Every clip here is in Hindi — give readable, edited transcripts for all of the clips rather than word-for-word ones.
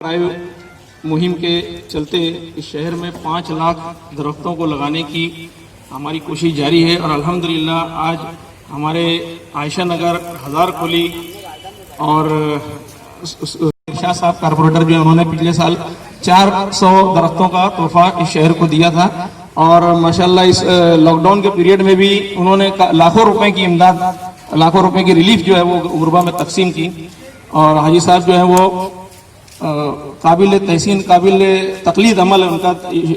ड्राइव मुहिम के चलते इस शहर में 5 लाख दरख्तों को लगाने की हमारी कोशिश जारी है और अल्हम्दुलिल्लाह आज हमारे आयशा नगर, हजार खोली और शाह साहब कारपोरेटर जो उन्होंने पिछले साल 400 दरख्तों का तोहफा इस शहर को दिया था और माशाल्लाह इस लॉकडाउन के पीरियड में भी उन्होंने लाखों रुपए की इमदाद, लाखों रुपए की रिलीफ जो है वो गुरबा में तकसीम की। और हाजी साहब जो है वो काबिल तहसीन, काबिल तकलीद अमल है उनका।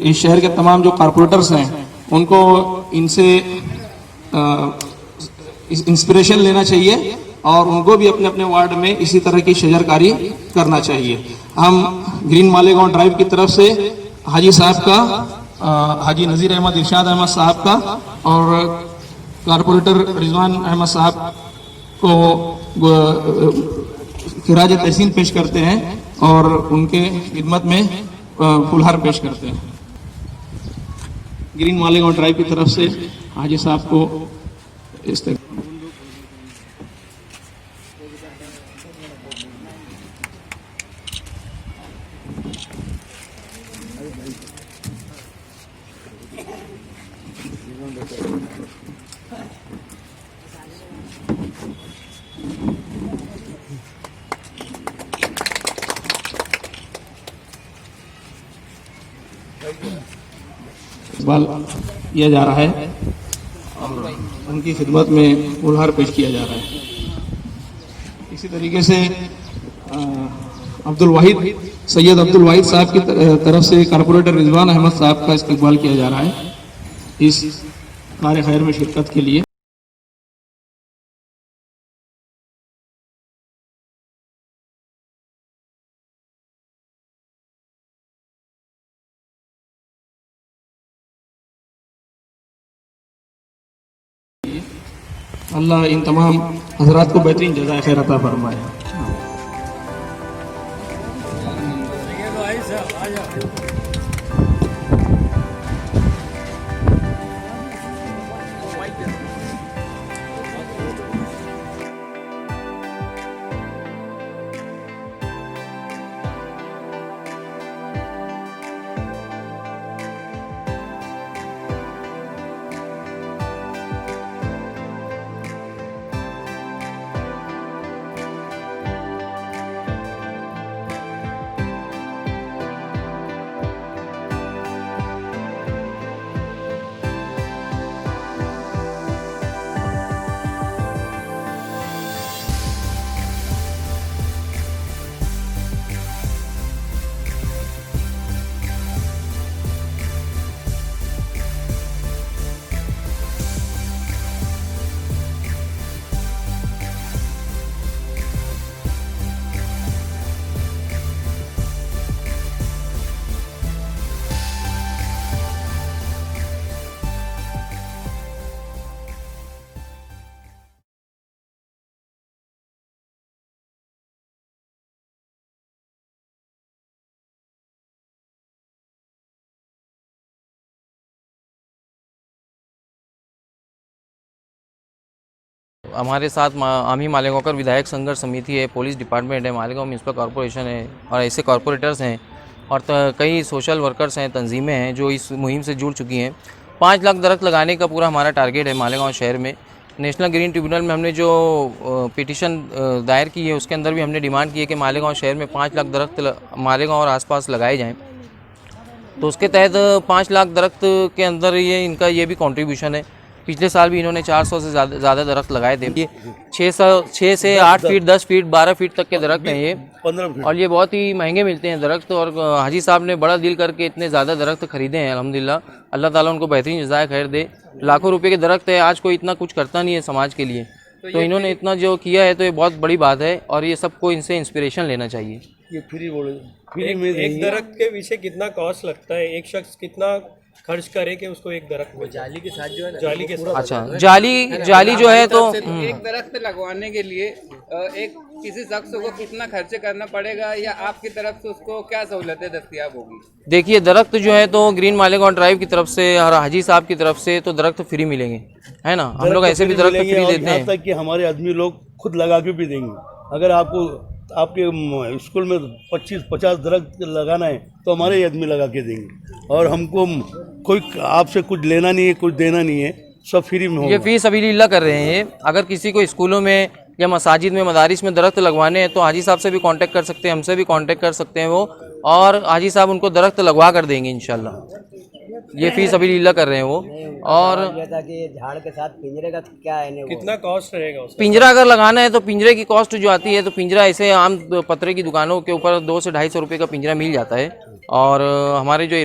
इस शहर के तमाम जो कारपोरेटर्स हैं उनको इनसे इंस्पिरेशन लेना चाहिए और उनको भी अपने अपने वार्ड में इसी तरह की शजरकारी करना चाहिए। हम ग्रीन मालेगांव ड्राइव की तरफ से हाजी साहब का, हाजी नज़ीर अहमद, इरशाद अहमद साहब का और कारपोरेटर रिजवान अहमद साहब को खिराज तहसीन पेश करते हैं और उनके खिदमत में फुलहार पेश करते हैं। ग्रीन मालेगांव ड्राइव की तरफ से हाजी साहब को इस तरह इकबाल किया जा रहा है और उनकी खिदमत में फुलहार पेश किया जा रहा है। इसी तरीके से सैयद अब्दुल वाहिद साहब की तरफ से कारपोरेटर रिजवान अहमद साहब का इस्तकबाल किया जा रहा है इस कार्य खैर में शिरकत के लिए। अल्लाह इन तमाम हजरात को बेहतरीन जज़ाए खैर अता फरमाए। हमारे साथ आमी मालेगांव का विधायक संघर्ष समिति है, पुलिस डिपार्टमेंट है, मालेगांव म्यूनसिपल कॉरपोरेशन है और ऐसे कॉरपोरेटर्स हैं और कई सोशल वर्कर्स हैं, तंजीमें हैं जो इस मुहिम से जुड़ चुकी हैं। 5 लाख दरख्त लगाने का पूरा हमारा टारगेट है मालेगांव शहर में। नेशनल ग्रीन ट्रिब्यूनल में हमने जो पिटीशन दायर की है उसके अंदर भी हमने डिमांड की है कि मालेगांव शहर में 5 लाख दरख्त मालेगांव और आसपास लगाए जाएँ। तो उसके तहत 5 लाख दरख्त के अंदर इनका ये भी कंट्रीब्यूशन है। पिछले साल भी इन्होंने 400 से ज़्यादा दरख्त लगाए थे। ये 6 से 8 फीट, 10 फीट, 12 फीट तक के दरख्त हैं ये, और ये बहुत ही महंगे मिलते हैं दरख्त। और हाजी साहब ने बड़ा दिल करके इतने ज़्यादा दरख्त खरीदे हैं अल्हम्दुलिल्लाह। अल्लाह ताला उनको बेहतरीन जज़ाए खैर दे। लाखों रुपए के दरख्त है, आज कोई इतना कुछ करता नहीं है समाज के लिए, तो इन्होंने इतना जो किया है तो ये बहुत बड़ी बात है और ये सबको इनसे इंस्पिरेशन लेना चाहिए। ये एक दरख्त के पीछे कितना कॉस्ट लगता है, एक शख्स कितना खर्च करे कि उसको एक दरख्त वो जाली के साथ जो है, जाली के साथ, अच्छा जाली जो है तो एक दरख्त लगवाने के लिए एक किसी शख्स को कितना खर्चे करना पड़ेगा या आपकी तरफ से उसको क्या सहूलतें दस्तयाब होगी? देखिए दरख्त जो है तो ग्रीन मालेगांव ड्राइव की तरफ से और हाजी साहब की तरफ से तो दरख्त फ्री मिलेंगे, है ना। हम लोग ऐसे भी दरख्त फ्री देते हैं, तक कि हमारे आदमी लोग खुद लगा के भी देंगे। अगर आपको आपके स्कूल में 25-50 दरख्त लगाना है तो हमारे ही आदमी लगा के देंगे, और हमको कोई आपसे कुछ लेना नहीं है, कुछ देना नहीं है, सब फ्री में ये होगा। फी सबीलिल्लाह कर रहे हैं। अगर किसी को स्कूलों में या मसाजिद में, मदारिस में दरख्त लगवाने हैं तो हाजी साहब से भी कांटेक्ट कर सकते हैं, हमसे भी कांटेक्ट कर सकते हैं वो, और हाजी साहब उनको दरख्त लगवा कर देंगे इंशाल्लाह। ये फी सबीलिल्लाह कर रहे हैं वो। और ये था कि झाड़ के साथ पिंजरे का क्या है वो कितना कॉस्ट रहेगा उसका? पिंजरा अगर लगाना है तो पिंजरे की कॉस्ट जो आती है, तो पिंजरा ऐसे आम पत्रे की दुकानों के ऊपर 200 से 250 रुपये का पिंजरा मिल जाता है। और हमारे जो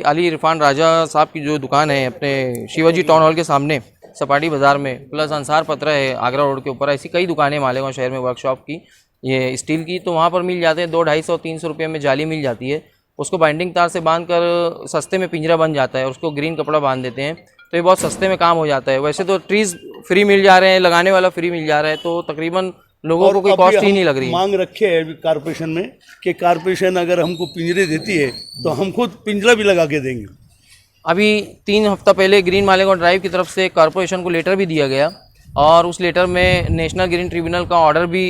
अली इरफान राजा साहब की जो दुकान है अपने शिवाजी टाउन हॉल के सामने सपाटी बाज़ार में, प्लस अंसार पत्रा है आगरा रोड के ऊपर, ऐसी कई दुकानें मालेगांव शहर में वर्कशॉप की, ये स्टील की, तो वहाँ पर मिल जाते हैं 200-250-300 रुपये में जाली मिल जाती है। उसको बाइंडिंग तार से बांध कर सस्ते में पिंजरा बन जाता है, और उसको ग्रीन कपड़ा बांध देते हैं, तो ये बहुत सस्ते में काम हो जाता है। वैसे तो ट्रीज़ फ्री मिल जा रहे हैं, लगाने वाला फ्री मिल जा रहा है, तो तकरीबन लोगों को कोई अभी कॉस्ट ही हम नहीं लग रही है। मांग रखे है अभी कारपोरेशन में कि कारपोरेशन अगर हमको पिंजरे देती है तो हम खुद पिंजरा भी लगा के देंगे। अभी 3 हफ्ता पहले ग्रीन मालेगांव ड्राइव की तरफ से कॉरपोरेशन को लेटर भी दिया गया, और उस लेटर में नेशनल ग्रीन ट्रिब्यूनल का ऑर्डर भी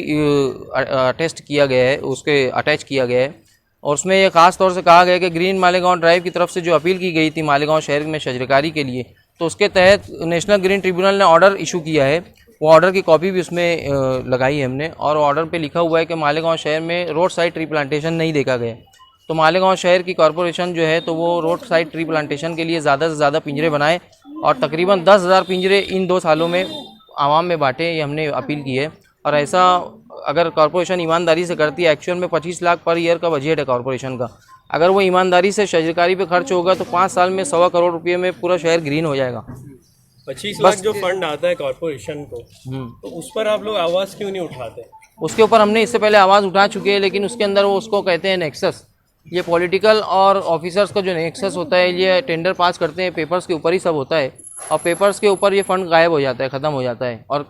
अटेस्ट किया गया है, उसके अटैच किया गया है। और उसमें ये ख़ास तौर से कहा गया है कि ग्रीन मालेगांव ड्राइव की तरफ से जो अपील की गई थी मालेगांव शहर में शजरकारी के लिए, तो उसके तहत नेशनल ग्रीन ट्रिब्यूनल ने ऑर्डर इशू किया है। वो ऑर्डर की कॉपी भी उसमें लगाई है हमने, और ऑर्डर पे लिखा हुआ है कि मालेगांव शहर में रोड साइड ट्री प्लांटेशन नहीं देखा गया। तो मालेगांव शहर की कॉरपोरेशन जो है तो वो रोड साइड ट्री प्लांटेशन के लिए ज़्यादा से ज़्यादा पिंजरे बनाए, और तकरीबन 10,000 पिंजरे इन 2 सालों में आवाम में बांटे, ये हमने अपील की है। और ऐसा अगर कॉरपोरेशन ईमानदारी से करती है, एक्चुअल में 25 लाख पर ईयर का बजट है कॉरपोरेशन का, अगर वो ईमानदारी से शजरकारी पे खर्च होगा तो 5 साल में 1.25 करोड़ रुपये में पूरा शहर ग्रीन हो जाएगा। 25 लाख जो फंड आता है कॉरपोरेशन को, तो उस पर आप लोग आवाज़ क्यों नहीं उठाते? उसके ऊपर हमने इससे पहले आवाज़ उठा चुके हैं, लेकिन उसके अंदर वो उसको कहते हैं नेक्सस। ये पॉलिटिकल और ऑफिसर्स का जो नेक्सस होता है, ये टेंडर पास करते हैं, पेपर्स के ऊपर ही सब होता है, और पेपर्स के ऊपर ये फंड गायब हो जाता है, ख़त्म हो जाता है, और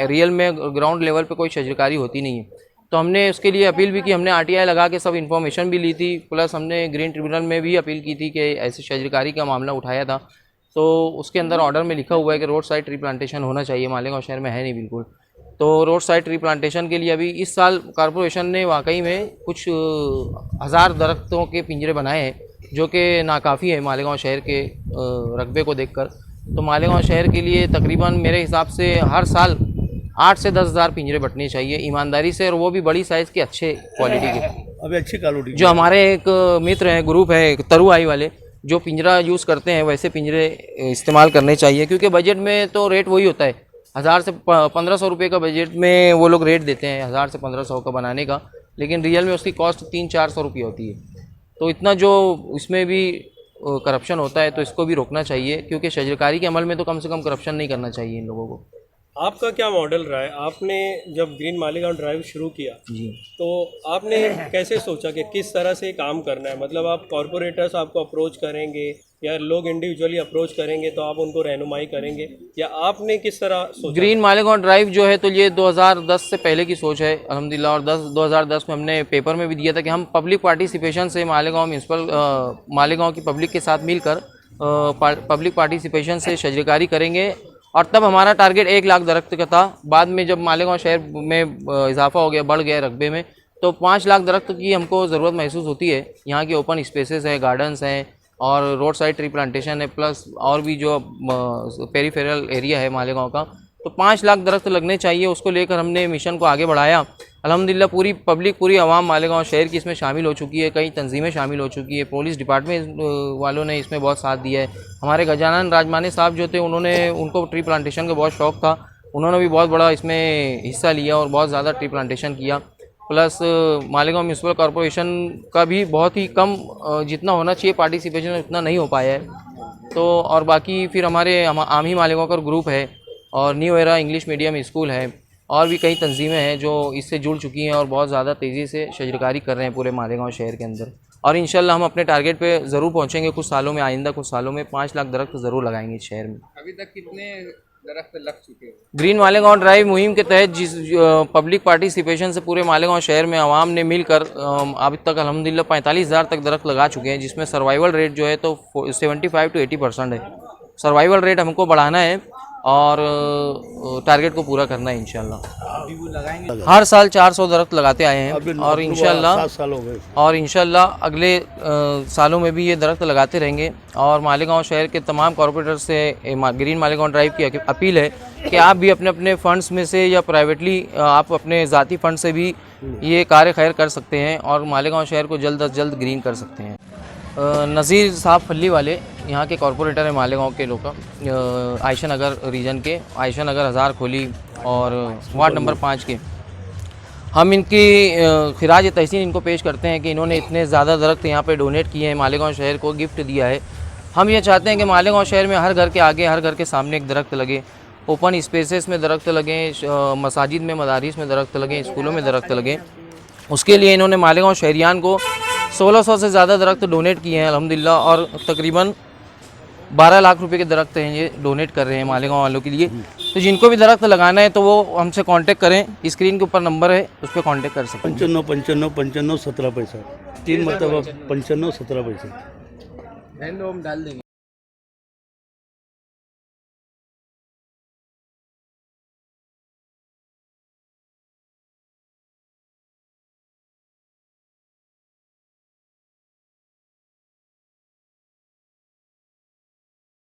रियल में ग्राउंड लेवल पे कोई शजरकारी होती नहीं है। तो हमने उसके लिए अपील भी की, हमने RTI लगा के सब इन्फॉर्मेशन भी ली थी, प्लस हमने ग्रीन ट्रिब्यूनल में भी अपील की थी कि ऐसे शजरकारी का मामला उठाया था। तो उसके अंदर ऑर्डर में लिखा हुआ है कि रोड साइड ट्री प्लांटेशन होना चाहिए, मालेगांव शहर में है नहीं बिल्कुल। तो रोड साइड ट्री प्लांटेशन के लिए अभी इस साल कॉरपोरेशन ने वाकई में कुछ 1000 दरख्तों के पिंजरे बनाए हैं, जो कि नाकाफ़ी है मालेगांव शहर के रकबे को देखकर। तो मालेगांव शहर के लिए तकरीबन मेरे हिसाब से हर साल 8 से 10,000 पिंजरे बटने चाहिए ईमानदारी से, और वो भी बड़ी साइज़ के अच्छे क्वालिटी के। अभी अच्छी क्वालिटी जो हमारे एक मित्र हैं, ग्रुप है तरुआई वाले, जो पिंजरा यूज़ करते हैं वैसे पिंजरे इस्तेमाल करने चाहिए, क्योंकि बजट में तो रेट वही होता है, 1000 से 1500 रुपये का बजट में वो लोग रेट देते हैं 1000 से 1500 का बनाने का, लेकिन रियल में उसकी कॉस्ट 300-400 रुपये होती है। तो इतना जो इसमें भी करप्शन होता है तो इसको भी रोकना चाहिए, क्योंकि शजरकारी के अमल में तो कम से कम करप्शन नहीं करना चाहिए इन लोगों को। आपका क्या मॉडल रहा है? आपने जब ग्रीन मालेगांव ड्राइव शुरू किया जी, तो आपने कैसे सोचा कि किस तरह से काम करना है? मतलब आप कॉरपोरेटर्स आपको अप्रोच करेंगे या लोग इंडिविजुअली अप्रोच करेंगे तो आप उनको रहनुमाई करेंगे, या आपने किस तरह सोचा? ग्रीन मालेगांव ड्राइव जो है तो ये 2010 से पहले की सोच है अल्हम्दुलिल्लाह, और 2010 में हमने पेपर में भी दिया था कि हम पब्लिक पार्टिसिपेशन से मालेगांव की पब्लिक के साथ मिलकर पब्लिक पार्टिसिपेशन से शजरकारी करेंगे, और तब हमारा टारगेट 1 लाख दरख्त का था। बाद में जब मालेगांव शहर में इजाफा हो गया, बढ़ गया रकबे में, तो 5 लाख दरख्त की हमको ज़रूरत महसूस होती है। यहाँ की ओपन स्पेसेस है, गार्डन्स हैं, और रोड साइड ट्री प्लांटेशन है, प्लस और भी जो पेरीफेरल एरिया है मालेगांव का, तो 5 लाख दरख्त लगने चाहिए। उसको लेकर हमने मिशन को आगे बढ़ाया। अल्हम्दुलिल्लाह पूरी पब्लिक, पूरी आवाम मालेगांव शहर की इसमें शामिल हो चुकी है, कई तंजीमें शामिल हो चुकी है, पुलिस डिपार्टमेंट वालों ने इसमें बहुत साथ दिया है। हमारे गजानन राजमानी साहब जो थे, उनको ट्री प्लांटेशन का बहुत शौक़ था, उन्होंने भी बहुत बड़ा इसमें हिस्सा लिया और बहुत ज़्यादा ट्री प्लांटेशन किया। प्लस मालेगांव म्यूनसिपल कॉरपोरेशन का भी बहुत ही कम, जितना होना चाहिए पार्टिसिपेशन उतना नहीं हो पाया है। तो और बाकी फिर हमारे आमी मालेगांव का ग्रुप है, और new era English medium school है, और भी कई तंजीमें हैं जो इससे जुड़ चुकी हैं और बहुत ज़्यादा तेज़ी से शजरकारी कर रहे हैं पूरे मालेगांव शहर के अंदर। और इंशाल्लाह हम अपने टारगेट पे ज़रूर पहुंचेंगे कुछ सालों में, आइंदा कुछ सालों में 5 लाख दरख्त ज़रूर लगाएंगे इस शहर में। अभी तक कितने दरख्त लग चुके हैं? ग्रीन मालेगांव ड्राइव मुहिम के तहत जिस पब्लिक पार्टिसिपेशन से पूरे मालेगांव शहर में आवाम ने मिलकर अभी तक अल्हम्दुलिल्लाह 45,000 तक दरख्त लगा चुके हैं, जिसमें सर्वाइवल रेट जो है तो 75 to 80% है। सर्वाइवल रेट हमको बढ़ाना है, और टारगेट को पूरा करना है इंशाल्लाह। हर साल 400 दरख्त लगाते आए हैं और इंशाल्लाह 7 साल हो गए। और इंशाल्लाह अगले सालों में भी ये दरख्त लगाते रहेंगे। और मालेगांव शहर के तमाम कॉरपोरेटर से ग्रीन मालेगांव ड्राइव की अपील है कि आप भी अपने अपने फंड्स में से या प्राइवेटली आप अपने ज़ाती फंड से भी ये कार्य खैर कर सकते हैं और मालेगांव शहर को जल्द अज जल्द ग्रीन कर सकते हैं। नज़ीर साहब फल्ली वाले यहाँ के कॉरपोरेटर हैं मालेगांव के लोग, आयशा नगर रीजन के, आयशा नगर हज़ार खोली और वार्ड नंबर 5 के। हम इनकी खिराज तहसीन इनको पेश करते हैं कि इन्होंने इतने ज़्यादा दरख्त यहाँ पे डोनेट किए हैं, मालेगांव शहर को गिफ्ट दिया है। हम ये चाहते हैं कि मालेगांव शहर में हर घर के आगे, हर घर के सामने एक दरख्त लगे, ओपन स्पेसेस में दरख्त लगें, मसाजिद में, मदारिस में दरख्त लगें, स्कूलों में दरख्त लगें। उसके लिए इन्होंने मालेगांव शहरियान को 1600 से ज़्यादा दरख्त डोनेट किए हैं अल्हम्दुलिल्लाह और तकरीबन 12 लाख रुपए के दरख्त हैं ये डोनेट कर रहे हैं मालेगांव वालों के लिए। तो जिनको भी दरख्त लगाना है तो वो हमसे कांटेक्ट करें, स्क्रीन के ऊपर नंबर है उस पर कांटेक्ट कर सकते हैं। 95 95 95 17 पैसा 3 मरतबा 95 17 पैसा।